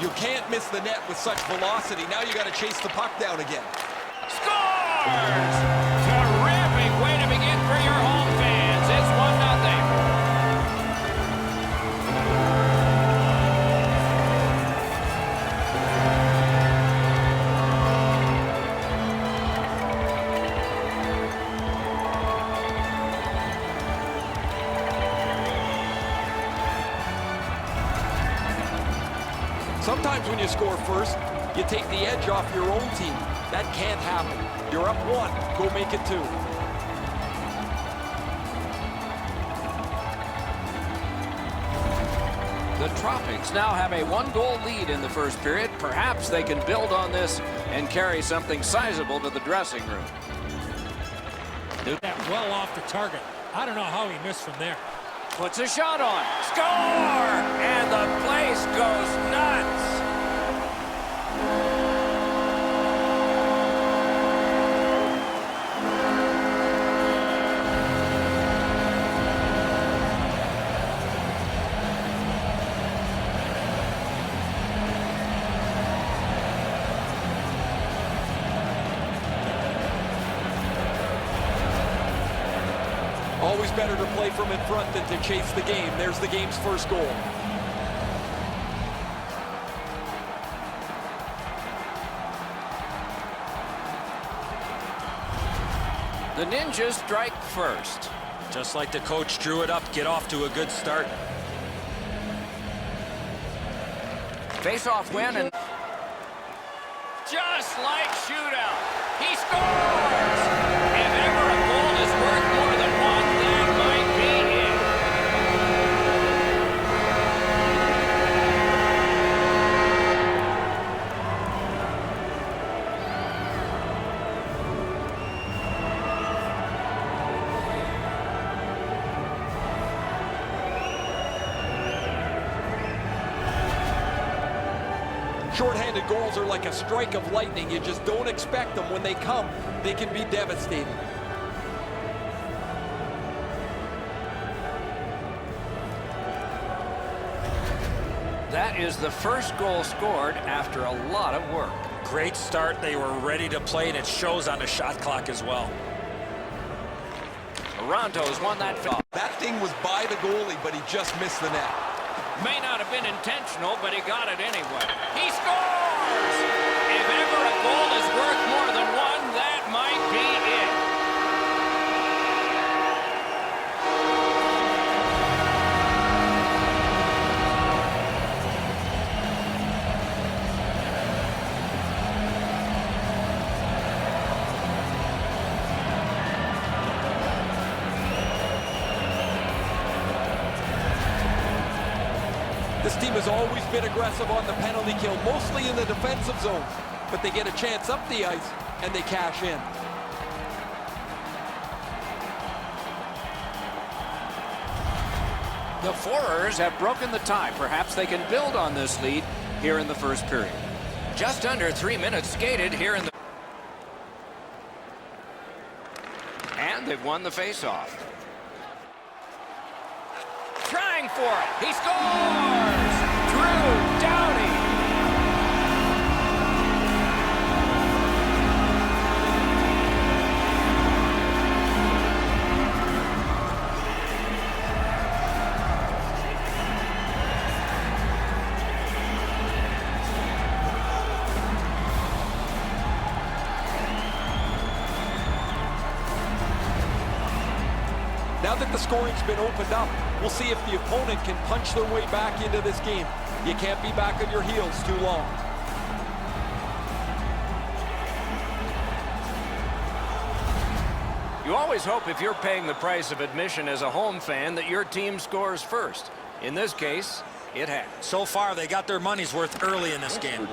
You can't miss the net with such velocity. Now you got to chase the puck down again. Scores! Terrific way to begin for your home fans. It's 1-0. Sometimes when you score first, you take the edge off your own team. That can't happen. You're up 1, go make it 2. The Tropics now have a 1-goal lead in the first period. Perhaps they can build on this and carry something sizable to the dressing room. That well off the target. I don't know how he missed from there. Puts a shot on. Score! And the place goes nuts. Always better to play from in front than to chase the game. There's the game's first goal. The Ninjas strike first. Just like the coach drew it up, get off to a good start. Face-off win, and just like shootout, he scores! If ever a goal is worth more than one, that might be it. Short-handed goals are like a strike of lightning. You just don't expect them. When they come, they can be devastating. That is the first goal scored after a lot of work. Great start. They were ready to play, and it shows on the shot clock as well. Toronto's won that fight. That thing was by the goalie, but he just missed the net. May not have been intentional, but he got it anyway. He scores! If ever a goal is worth more than one, that might be it. This team has always been aggressive on the penalty kill, mostly in the defensive zone. But they get a chance up the ice, and they cash in. The Forers have broken the tie. Perhaps they can build on this lead here in the first period. Just under 3 minutes skated here in the... And they've won the face-off. Trying for it. He scores! Drew Doughty. Now that the scoring's been opened up, we'll see if the opponent can punch their way back into this game. You can't be back on your heels too long. You always hope if you're paying the price of admission as a home fan that your team scores first. In this case, it has. So far, they got their money's worth early in this game.